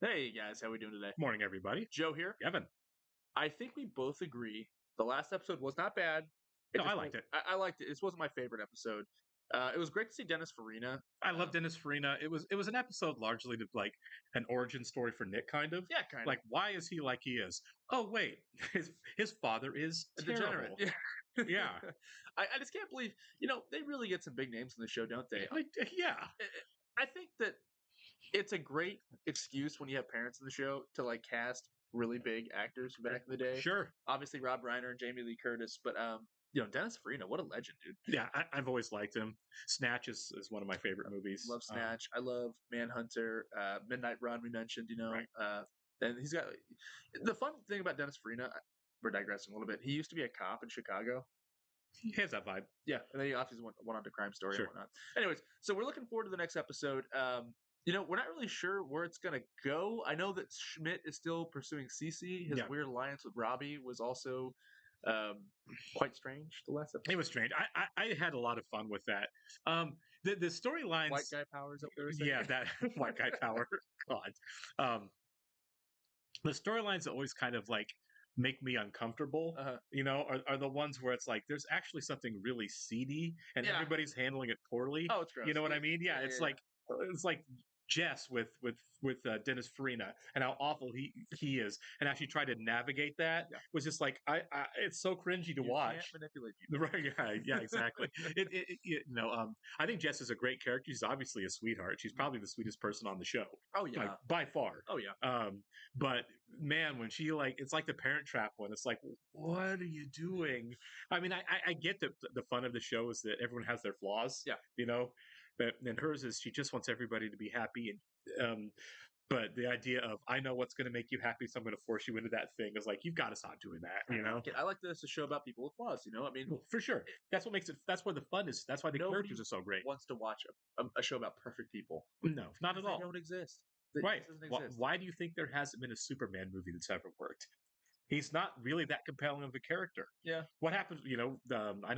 Hey guys, how we doing today? Morning, everybody. Joe here. Evan. I think we both agree the last episode was not bad. No, I Just liked it. I liked it. This wasn't my favorite episode. It was great to see Dennis Farina. I love Dennis Farina. It was an episode largely to like an origin story for Nick, kind of. Yeah, kind Like, why is he like he is? Oh, wait, his father is of degenerate. terrible. Yeah. I just can't believe they really get some big names in the show, don't they? Yeah. I think that it's a great excuse when you have parents in the show to like cast really big actors from back in the day. Sure. Obviously Rob Reiner and Jamie Lee Curtis, but Dennis Farina, what a legend, dude. Yeah, I've always liked him. Snatch is one of my favorite movies. Love Snatch. I love Manhunter. Midnight Run. We mentioned, Right. and he's got the fun thing about Dennis Farina. We're digressing a little bit. He used to be a cop in Chicago. He has that vibe. Yeah, and then he obviously went on to Crime Story Sure. and whatnot. Anyways, so we're looking forward to the next episode. We're not really sure where it's gonna go. I know that Schmidt is still pursuing Cece. His Yeah. weird alliance with Robbie was also quite strange. The last episode. It was strange. I had a lot of fun with that. The storylines. White guy powers up there. Yeah, that white guy power. God. The storylines that always kind of like make me uncomfortable, are the ones where it's like there's actually something really seedy and Yeah. everybody's handling it poorly. Oh, it's gross. You know what I mean? Yeah, Yeah, it's yeah, like Jess with Dennis Farina and how awful he is, and how she tried to navigate that was just like I it's so cringy to You watch. can't manipulate people. Right? Yeah, exactly. I think Jess is a great character. She's obviously a sweetheart. She's probably the sweetest person on the show. Oh yeah. Like, by far. Oh yeah. But man, when she it's like the Parent Trap one. It's like, what are you doing? I mean, I get that the fun of the show is that everyone has their flaws. Yeah. But and hers is she just wants everybody to be happy, and but the idea of I know what's going to make you happy, so I'm going to force you into that thing is like you've got to stop doing that. I like this a show about people with flaws. I mean, Well, for sure. That's what makes it. That's where the fun is. That's why the Nobody characters are so great. wants to watch a show about perfect people. No, not at all. They don't exist. Right. It doesn't exist. Why do you think there hasn't been a Superman movie that's ever worked? He's not really that compelling of a character. Yeah. What happens? I know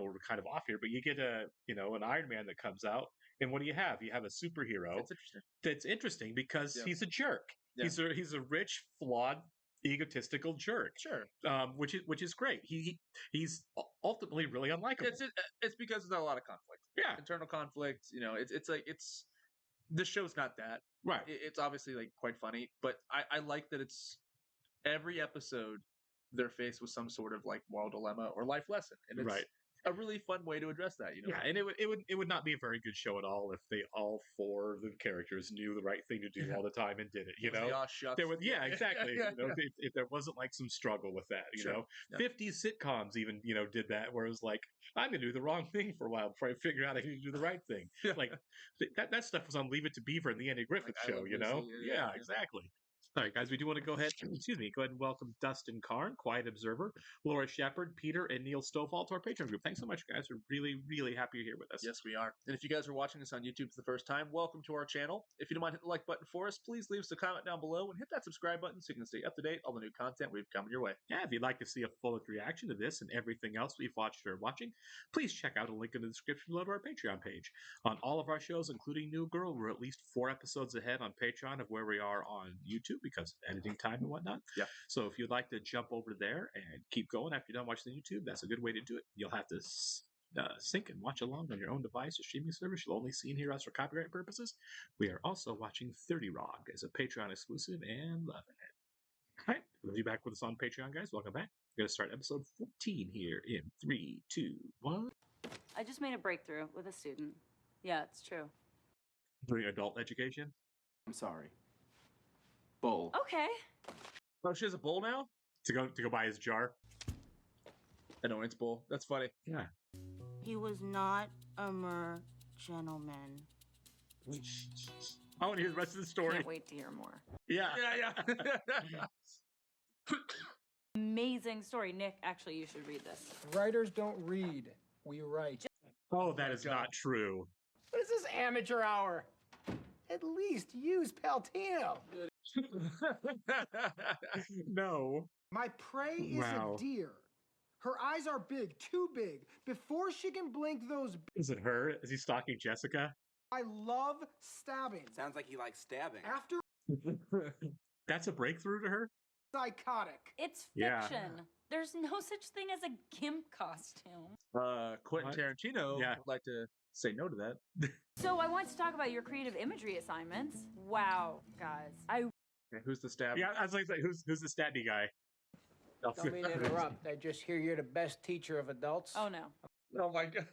we're kind of off here, but you get an Iron Man that comes out, and what do you have? You have a superhero. It's interesting. That's interesting because he's a jerk. Yeah. He's a rich, flawed, egotistical jerk. Sure. Which is great. He's ultimately really unlikable. It's because there's not a lot of conflict. Yeah. Internal conflict. It's this show's not that. Right. It's obviously like quite funny, but I like that it's every episode they're faced with some sort of like moral dilemma or life lesson, and it's a really fun way to address that. Yeah, and it would not be a very good show at all if they all four of the characters knew the right thing to do all the time and did it. There was exactly. If there wasn't like some struggle with that, you know, 50s sitcoms even did that, where it was like I'm gonna do the wrong thing for a while before I figure out I need to do the right thing. Like that stuff was on Leave It to Beaver and the Andy Griffith Show. Yeah, exactly. All right, guys, we do want to go ahead and welcome Dustin Karn, Quiet Observer, Laura Shepard, Peter, and Neil Stovall to our Patreon group. Thanks so much, guys. We're really, really happy you're here with us. Yes, we are. And if you guys are watching us on YouTube for the first time, welcome to our channel. If you don't mind hitting the like button for us, please leave us a comment down below and hit that subscribe button so you can stay up to date on all the new content we've coming your way. Yeah, if you'd like to see a full reaction to this and everything else we've watched or watching, please check out a link in the description below to our Patreon page. On all of our shows, including New Girl, we're at least 4 episodes ahead on Patreon of where we are on YouTube because of editing time and whatnot. Yeah. So if you'd like to jump over there and keep going after you're done watching the YouTube, that's a good way to do it. You'll have to sync and watch along on your own device or streaming service. You'll only see and hear us for copyright purposes. We are also watching 30 Rock as a Patreon exclusive and loving it. All right, we'll be back with us on Patreon, guys. Welcome back. We're going to start episode 14 here in 3, 2, 1. I just made a breakthrough with a student. Yeah, it's true. Doing adult education? I'm sorry. Bowl. Okay. Oh, she has a bowl now? To go buy his jar? Annoyance bowl. That's funny. Yeah. He was not a gentleman. I want to hear the rest of the story. Can't wait to hear more. Yeah. Amazing story. Nick, actually, you should read this. Writers don't read. We write. Oh, that is not true. What is this amateur hour? At least use Paltino. No. My prey is Wow. a deer. Her eyes are big, too big. Before she can blink those, Is it her? Is he stalking Jessica? I love stabbing. Sounds like he likes stabbing. After That's a breakthrough to her? Psychotic. It's fiction. Yeah. There's no such thing as a gimp costume. Quentin Tarantino would like to say no to that. So I want to talk about your creative imagery assignments. Wow, guys. Okay, who's the stab? Yeah, I was like, who's the statty guy? Don't mean to interrupt. I just hear you're the best teacher of adults. Oh, no. Oh, my God.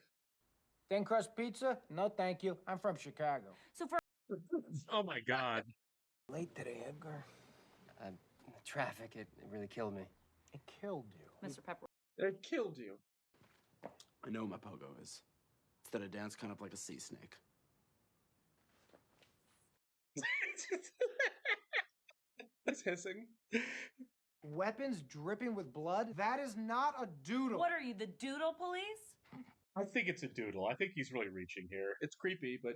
Thin crust pizza? No, thank you. I'm from Chicago. So for... Oh, my God. Late today, Edgar. Traffic, it really killed me. It killed you. Mr. Pepper. It killed you. I know what my pogo is. It's that I dance kind of like a sea snake. It's hissing. Weapons dripping with blood? That is not a doodle. What are you, the doodle police? I think it's a doodle. I think he's really reaching here. It's creepy, but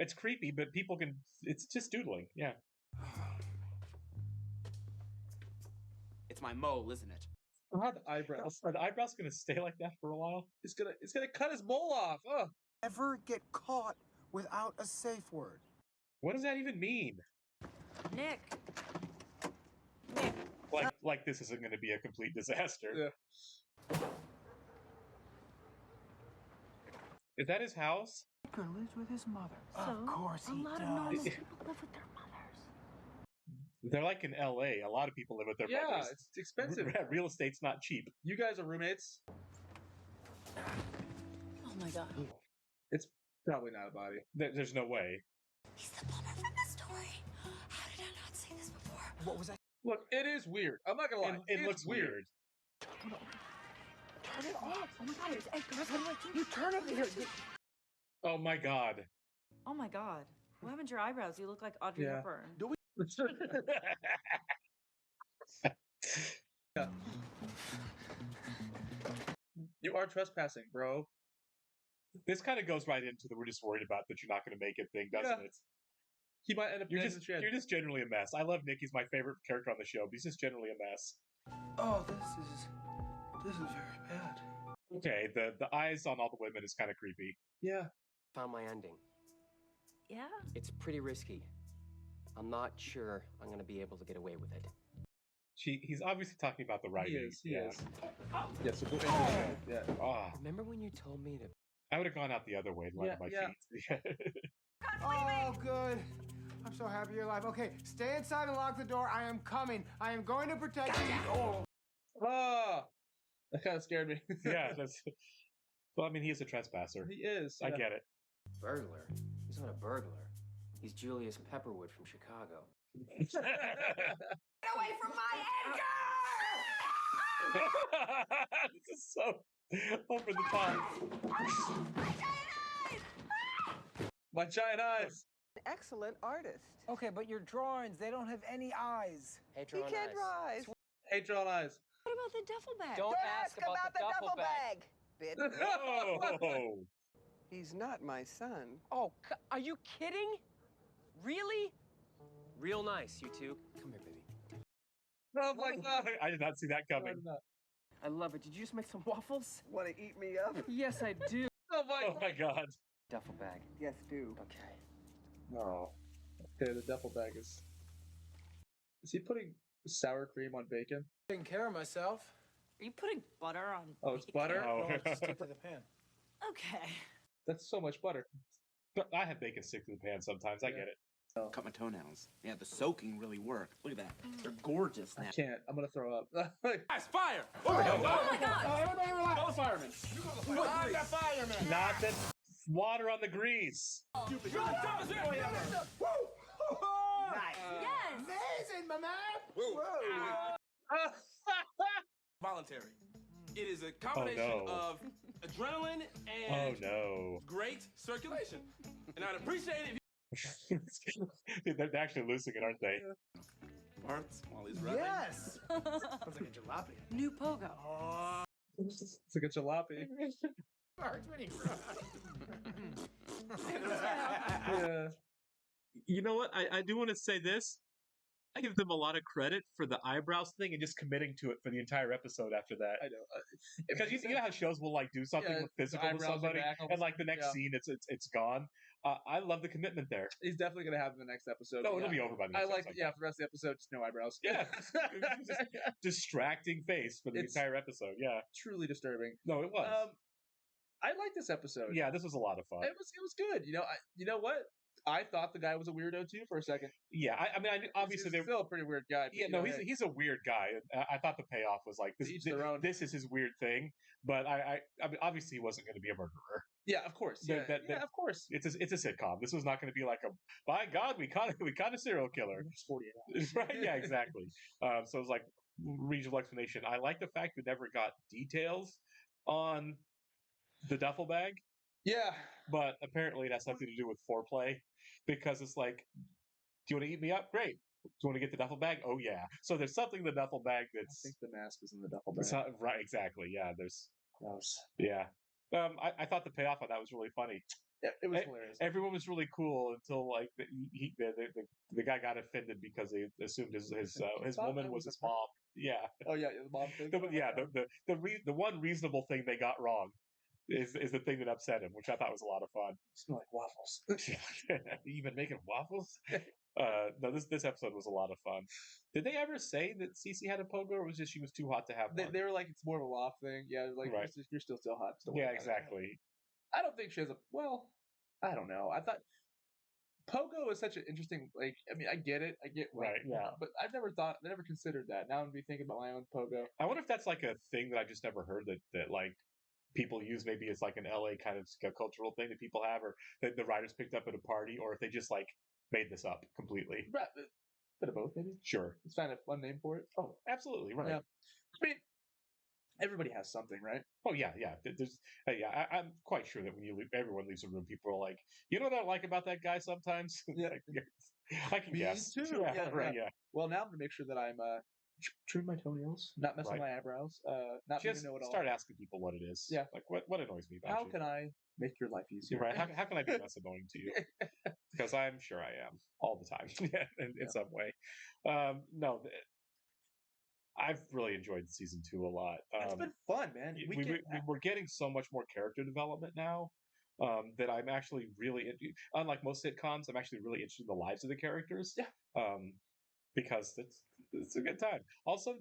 people can. It's just doodling. Yeah. It's my mole, isn't it? Are the eyebrows gonna stay like that for a while? It's gonna cut his mole off. Oh. Never get caught without a safe word. What does that even mean? Nick. Like this isn't going to be a complete disaster. Yeah. Is that his house? Edgar lives with his mother. So, of course he does. A lot of normal people live with their mothers. They're like in LA. A lot of people live with their mothers. Yeah, it's expensive. Real estate's not cheap. You guys are roommates? Oh my God. It's probably not a body. There's no way. He's the plumber from the story. How did I not see this before? What was that? Look, it is weird. I'm not gonna lie. It looks weird. Turn it off. Oh my God, it's Edgar. You turn it here. Oh my God. Oh my God. What happened to your eyebrows? You look like Audrey Hepburn. Yeah. You are trespassing, bro. This kind of goes right into the we're just worried about that you're not going to make it thing, doesn't it? He might end up you're just generally a mess. I love Nick. He's my favorite character on the show, but he's just generally a mess. Oh, this is very bad. Okay, the eyes on all the women is kind of creepy. Yeah. Found my ending. Yeah? It's pretty risky. I'm not sure I'm going to be able to get away with it. He's obviously talking about the writing. He is. Yes. Yeah. Oh. Remember when you told me to... I would have gone out the other way and landed my feet. Oh, good. I'm so happy you're alive. Okay, stay inside and lock the door. I am coming. I am going to protect you. Oh. That kind of scared me. Yeah. Well, I mean, he's a trespasser. He is. I get it. Burglar? He's not a burglar. He's Julius Pepperwood from Chicago. Get away from my Edgar! This is so over the top. My giant eyes. Excellent artist. Okay, but your drawings, they don't have any eyes. Hey, He can't draw eyes. Hey, drawn eyes. What about the duffel bag? Don't ask about the duffel bag. Bitch. Oh. He's not my son. Oh, are you kidding? Really? Real nice, you two. Come here, baby. Oh my God. I did not see that coming. I love it. Did you just make some waffles? Want to eat me up? Yes, I do. Oh my God. Duffel bag. Yes, do. Okay. No. Okay, the duffel bag is. Is he putting sour cream on bacon? Taking care of myself. Are you putting butter on Oh, it's butter? Oh. No, just stick to the pan. Okay. That's so much butter. But I have bacon stick to the pan sometimes. I get it. Cut my toenails. Yeah, the soaking really worked. Look at that. They're gorgeous now. I can't. I'm gonna throw up. Guys, fire! Oh my God! Everybody relax. Call the fireman. I'm the fireman. Not that water on the grease. Nice. Yes! Amazing, my man. Voluntary. It is a combination of adrenaline and great circulation. And I'd appreciate it if They're actually losing it, aren't they? Parts while he's running. Yes. Sounds like a jalopy. New pogo. Oh. It's like a jalopy. Yeah. You know what? I do want to say this. I give them a lot of credit for the eyebrows thing and just committing to it for the entire episode after that. I know. Because you know how shows will like do something with physical with somebody, and like the next scene, it's gone. I love the commitment there. He's definitely gonna have in the next episode. No, it'll be over by the next episode. For the rest of the episode, just no eyebrows. Yeah, just distracting face for the entire episode. Yeah, truly disturbing. No, it was. I like this episode. Yeah, this was a lot of fun. It was good. You know what? I thought the guy was a weirdo too for a second. Yeah, I mean, obviously he's still a pretty weird guy. Yeah, no, he's a weird guy. I thought the payoff was like this is his weird thing, but I mean, obviously he wasn't going to be a murderer. Yeah, of course. Of course. It's a sitcom. This was not going to be like by God, we caught a serial killer. It's 48 hours. Right? Yeah, exactly. So it was like reasonable explanation. I like the fact we never got details on the duffel bag. Yeah, but apparently it has something to do with foreplay, because it's like, do you want to eat me up? Great. Do you want to get the duffel bag? Oh yeah. So there's something in the duffel bag that's. I think the mask is in the duffel bag. Right. Exactly. Yeah. There's. Gross. Yeah. I thought the payoff on that was really funny. Yeah, it was hilarious. Everyone was really cool until like the guy got offended because they assumed his woman was his mom. Yeah. Oh yeah, the mom thing. The one reasonable thing they got wrong is the thing that upset him, which I thought was a lot of fun. Smell like waffles. Even making waffles? No, this episode was a lot of fun. Did they ever say that Cece had a pogo, or was just she was too hot to have one? They were like, it's more of a loft thing. Yeah, like right. You're still hot. Yeah, exactly. I don't think she has a. Well, I don't know. I thought pogo is such an interesting. Like, I mean, I get it. Right. Yeah. But I never considered that. Now I'm gonna be thinking about my own pogo. I wonder if that's like a thing that I just never heard that like people use. Maybe it's like an LA kind of cultural thing that people have, or that the writers picked up at a party, or if they just like made this up completely. Right. Bit of both, maybe. Sure. Let's find a fun name for it. Oh, absolutely. Right. Yeah. I mean, everybody has something, right? Oh yeah, yeah. There's, I'm quite sure that when everyone leaves a room, people are like, you know what I like about that guy sometimes? Yeah. I can guess. Me too. Yeah, right. Yeah. Well, now I'm gonna make sure that I'm trim my toenails, not mess with my eyebrows, not just know it all. Start asking people what it is. Yeah. Like what annoys me about you. How can I make your life easier? Right. How can I be less annoying to you? Because I'm sure I am all the time in some way. No. I've really enjoyed season 2 a lot. It's been fun, man. We're getting so much more character development now that I'm actually really, unlike most sitcoms, I'm actually really interested in the lives of the characters. Yeah. Because it's a good time. Also,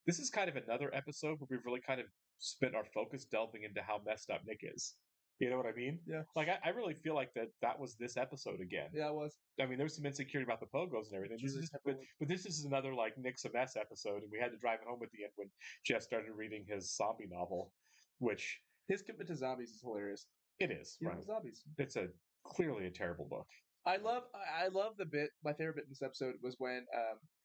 this is kind of another episode where we've really kind of spent our focus delving into how messed up Nick is. You know what I mean? Yeah. Like, I really feel like that was this episode again. Yeah, it was. I mean, there was some insecurity about the pogos and everything. But this is another, like, Nick's a mess episode, and we had to drive it home at the end when Jeff started reading his zombie novel, which... His commitment to zombies is hilarious. It is, right? Zombies. It's clearly a terrible book. I love the bit. My favorite bit in this episode was when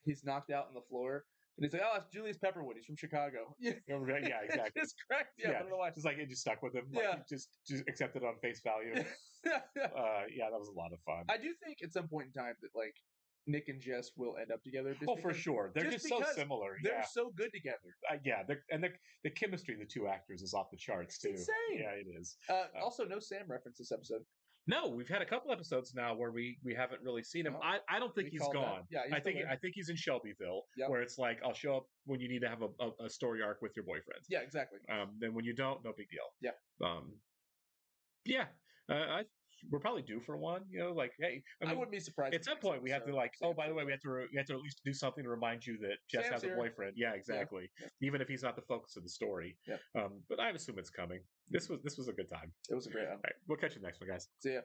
he's knocked out on the floor. And he's like, oh, it's Julius Pepperwood. He's from Chicago. Yeah, yeah, exactly. It's correct. Yeah, I don't know why. Just like it just stuck with him. Like, yeah. Just accepted on face value. Yeah, that was a lot of fun. I do think at some point in time that like Nick and Jess will end up together. For sure. They're just so similar. They're so good together. Yeah, the chemistry of the two actors is off the charts too. Insane. Yeah, it is. Also, no Sam reference this episode. No, we've had a couple episodes now where we haven't really seen him. I don't think he's gone. Yeah, I think he's in Shelbyville, where it's like I'll show up when you need to have a story arc with your boyfriend. Yeah, exactly. Then when you don't, no big deal. Yeah. We're probably due for one. You know, like hey, I wouldn't be surprised. At some point, we have to like. Oh, by the way, we have to at least do something to remind you that Jess has a boyfriend. Yeah, exactly. Yeah. Even if he's not the focus of the story. Yeah. But I assume it's coming. This was a good time. It was a great time. All right, we'll catch you next one, guys. See ya.